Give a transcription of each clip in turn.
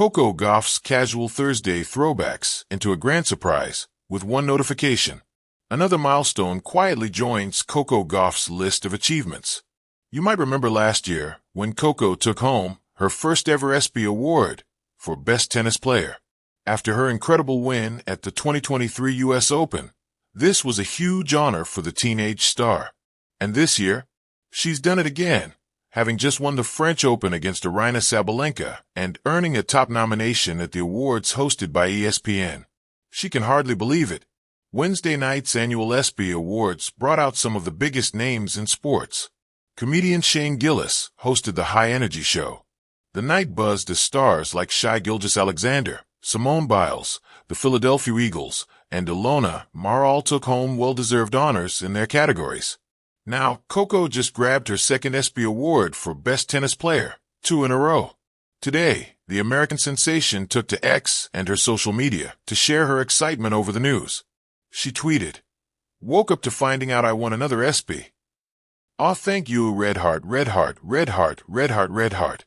Coco Gauff's casual Thursday throwbacks into a grand surprise with one notification. Another milestone quietly joins Coco Gauff's list of achievements. You might remember last year when Coco took home her first ever ESPY award for Best Tennis Player. After her incredible win at the 2023 U.S. Open, this was a huge honor for the teenage star. And this year, she's done it again, having just won the French Open against Aryna Sabalenka and earning a top nomination at the awards hosted by ESPN. She can hardly believe it. Wednesday night's annual ESPY Awards brought out some of the biggest names in sports. Comedian Shane Gillis hosted the high-energy show. The night buzzed as stars like Shai Gilgeous-Alexander, Simone Biles, the Philadelphia Eagles, and Ilona Maher all took home well-deserved honors in their categories. Now, Coco just grabbed her second ESPY award for Best Tennis Player, 2 in a row. Today, the American sensation took to X and her social media to share her excitement over the news. She tweeted, "Woke up to finding out I won another ESPY. Aw, thank you, red heart, red heart, red heart, red heart, red heart."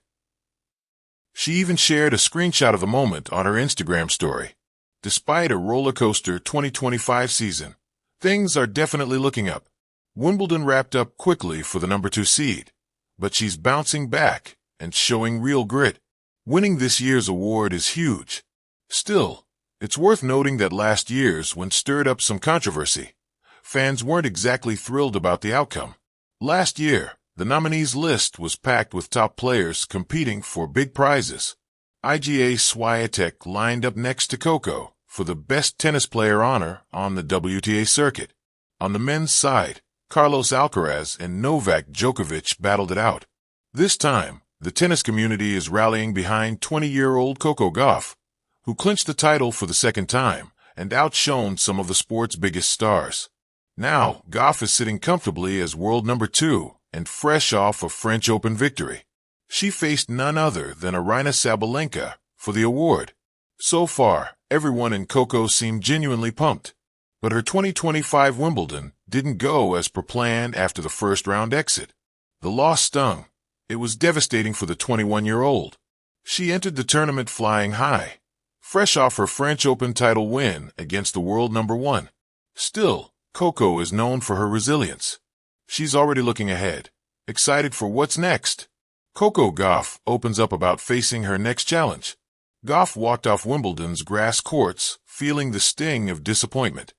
She even shared a screenshot of the moment on her Instagram story. Despite a roller coaster 2025 season, things are definitely looking up. Wimbledon wrapped up quickly for the number 2 seed, but she's bouncing back and showing real grit. Winning this year's award is huge. Still, it's worth noting that last year's one stirred up some controversy. Fans weren't exactly thrilled about the outcome. Last year, the nominees list was packed with top players competing for big prizes. Iga Swiatek lined up next to Coco for the Best Tennis Player honor on the WTA circuit. On the men's side, Carlos Alcaraz and Novak Djokovic battled it out. This time, the tennis community is rallying behind 20-year-old Coco Gauff, who clinched the title for the second time and outshone some of the sport's biggest stars. Now, Gauff is sitting comfortably as world number 2 and fresh off a French Open victory. She faced none other than Aryna Sabalenka for the award. So far, everyone in Coco seemed genuinely pumped. But her 2025 Wimbledon didn't go as per plan after the first-round exit. The loss stung. It was devastating for the 21-year-old. She entered the tournament flying high, fresh off her French Open title win against the world number 1. Still, Coco is known for her resilience. She's already looking ahead, excited for what's next. Coco Gauff opens up about facing her next challenge. Gauff walked off Wimbledon's grass courts feeling the sting of disappointment.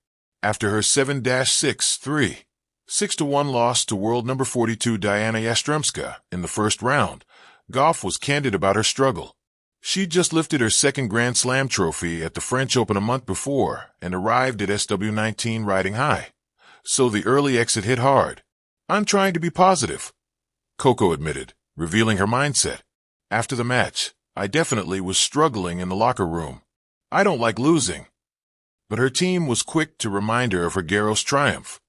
After her 7-6-3, 6-1 loss to world number 42 Diana Yastremska in the first round, Gauff was candid about her struggle. She'd just lifted her second Grand Slam trophy at the French Open a month before and arrived at SW19 riding high. So the early exit hit hard. "I'm trying to be positive," Coco admitted, revealing her mindset. After the match, "I definitely was struggling in the locker room. I don't like losing." But her team was quick to remind her of her Garros triumph.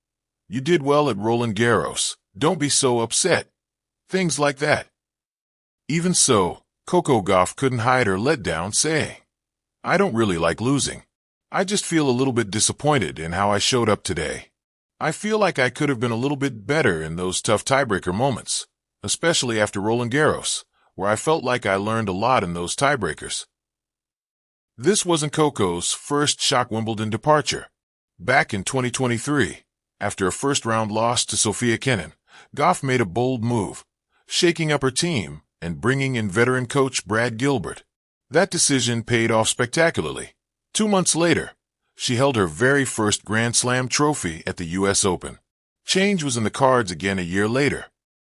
"You did well at Roland Garros. Don't be so upset." Things like that. Even so, Coco Gauff couldn't hide her letdown, saying, "I don't really like losing. I just feel a little bit disappointed in how I showed up today. I feel like I could have been a little bit better in those tough tiebreaker moments, especially after Roland Garros, where I felt like I learned a lot in those tiebreakers." This wasn't Coco's first shock Wimbledon departure. Back in 2023, after a first-round loss to Sofia Kenin, Gauff made a bold move, shaking up her team and bringing in veteran coach Brad Gilbert. That decision paid off spectacularly. 2 months later, she held her very first Grand Slam trophy at the U.S. Open. Change was in the cards again a year later.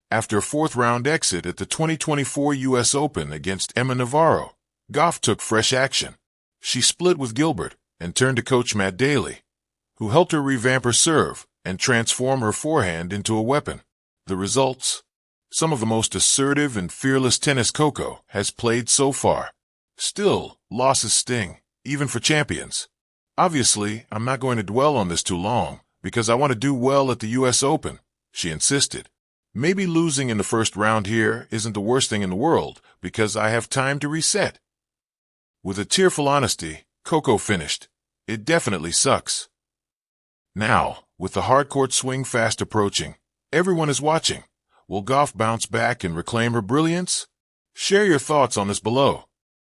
After a fourth-round exit at the 2024 U.S. Open against Emma Navarro, Gauff took fresh action. She split with Gilbert and turned to coach Matt Daly, who helped her revamp her serve and transform her forehand into a weapon. The results? Some of the most assertive and fearless tennis Coco has played so far. Still, losses sting, even for champions. "Obviously, I'm not going to dwell on this too long, because I want to do well at the U.S. Open," she insisted. "Maybe losing in the first round here isn't the worst thing in the world, because I have time to reset." With a tearful honesty, Coco finished, "It definitely sucks." Now, with the hardcourt swing fast approaching, everyone is watching. Will Gauff bounce back and reclaim her brilliance? Share your thoughts on this below.